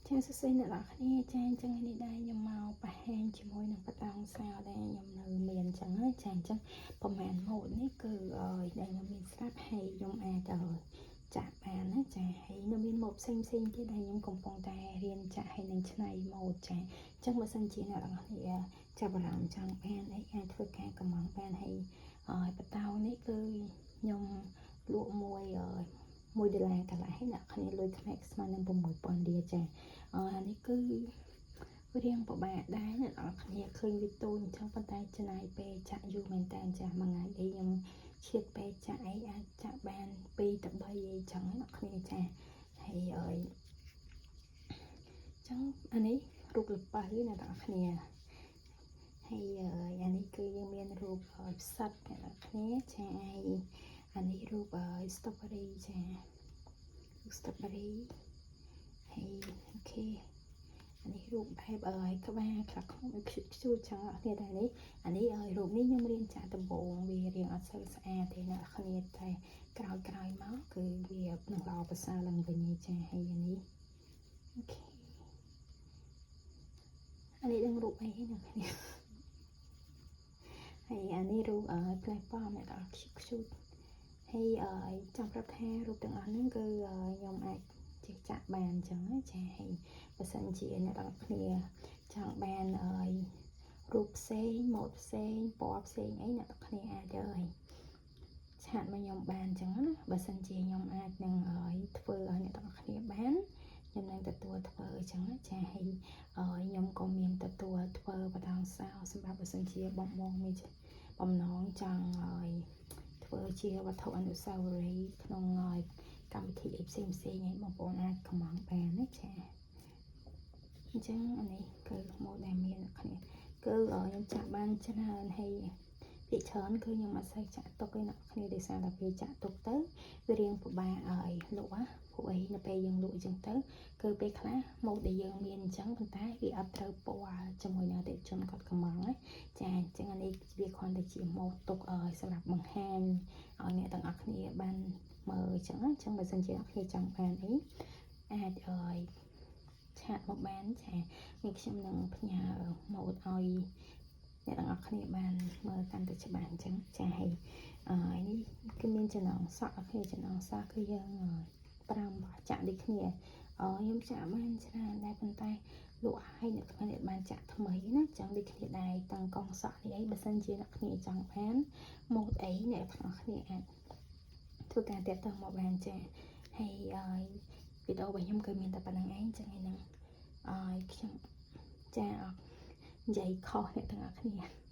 ចាសួស្តីអ្នកនរគ្នាចាអញ្ចឹងនេះដែរខ្ញុំមកបង្ហាញជាមួយនឹងបតងសាវដែលខ្ញុំនៅមានអញ្ចឹងណាចាអញ្ចឹងប្រហែលម៉ូដនេះគឺដែលខ្ញុំមានស្រាប់ហើយខ្ញុំអាចចាក់បានណាចាហើយនៅមានម៉ូដផ្សេងទៀតដែលខ្ញុំកំពុងតែរៀនចាក់ហើយនឹងច្នៃម៉ូដចាអញ្ចឹងបើសិនជាអ្នកនរគ្នាចាប់អារម្មណ៍ចង់បានអីអាចធ្វើការកម្មង់បានហើយបតងនេះគឺខ្ញុំលក់$1កន្លះហើយអ្នកគ្នាលុយខ្មែរស្មើនឹង$6000ចានេះគឺរៀងពិបាកដែរអ្នកនរគ្នាឃើញវាទូចអញ្ចឹងប៉ុន្តែចំណាយពេលចាក់យូរមែនតើចាមួយថ្ងៃអីខ្ញុំឈៀតពេលចាក់អីអាចចាក់បាន2ទៅ3អីចឹងអ្នកគ្នាចាហើយចឹងអានេះរូបលប៉ះអ្នកនរគ្នាហើយអានេះគឺយើងមានរូបផ្សិតអ្នកនរគ្នាចាហើយអានេះរូបstrawberry ចាstrawberry ហើយអូខេអានេះរូបបែបក្បាលខ្លះខ្ជូតចឹងគ្នាដែរនេះអានេះរូបនេះខ្ញុំរៀនចាក់ដំបូងវារៀងអត់សូវស្អាតទេអ្នកគ្នាតែក្រោយមកគឺវានឹងល្អប្រសើរឡើងវិញចាហើយអានេះអូខេអានេះនឹងរូបអីអ្នកគ្នាហើយអានេះរូបផ្លែប៉ោមអ្នកខ្ជូតហើយចង់ប្រាប់ថារូបទាំងអស់ហ្នឹងគឺខ្ញុំអាចចេះចាក់បានអញ្ចឹងណាចាហើយបើសិនជាអ្នកនរគ្នាចង់បានរូបផ្សេងម៉ូដផ្សេងពណ៌ផ្សេងអីអ្នកនរគ្នាអាចឆាតមកខ្ញុំបានអញ្ចឹងណាបើសិនជាខ្ញុំអាចនឹងធ្វើឲ្យអ្នកនរគ្នាបានខ្ញុំនឹងទទួលធ្វើអញ្ចឹងណាចាហើយខ្ញុំក៏មានទទួលធ្វើបដងសោសម្រាប់បើសិនជាបងមានបំណងចង់ធ្វើជាវត្ថុអនុស្សាវរីយ៍ក្នុងកម្មវិធីផ្សេងឲ្យបងប្អូនអាចខមងបានណាចាអញ្ចឹងអានេះគឺម៉ូដដែលមានអ្នកគ្នាគឺខ្ញុំចាក់បានច្រើនហើយពីច្រើនគឺខ្ញុំអត់សូវចាក់ទុកទេអ្នកគ្នាដោយសារតែពេលចាក់ទុកទៅវារៀងពិបាកឲ្យលក់ព្រោះអីនៅពេលយើងលក់អញ្ចឹងទៅគឺពេលខ្លះម៉ូដដែលយើងមានអញ្ចឹងប៉ុន្តែវាអត់ត្រូវពណ៌ជាមួយនឹងអតិថិជនគាត់កំងណាចាអញ្ចឹងអានេះវាគ្រាន់តែជាម៉ូដទុកសម្រាប់បង្ហាញឲ្យអ្នកទាំងអស់គ្នាបានមើលអញ្ចឹងបើសិនជាអ្នកគ្នាចង់បានអីអាចឆាតមកបានចានេះខ្ញុំនឹងផ្ញើម៉ូដឲ្យអ្នកទាំងអស់គ្នាបានមើលកាន់តែច្បាស់អញ្ចឹងចាហើយនេះគឺមានចំណងសក់គ្នាចំណងសក់គឺយើង5ចាក់ដូចគ្នាខ្ញុំចាក់បានច្រើនដែរប៉ុន្តែលក់ឲ្យអ្នកគ្នាបានចាក់ថ្មីណាចឹងដូចគ្នាដែរតាំងកងសក់នេះអីបើសិនជាអ្នកគ្នាចង់បានម៉ូដអីអ្នកទាំងអស់គ្នាអាចធ្វើការតាក់ទងមកបានចាហើយវីដេអូរបស់ខ្ញុំគឺមានតែប៉ុណ្្នឹងឯងចឹងឯហ្នឹងខ្ញុំចានិយាយខុសអ្នកទាំងអស់គ្នា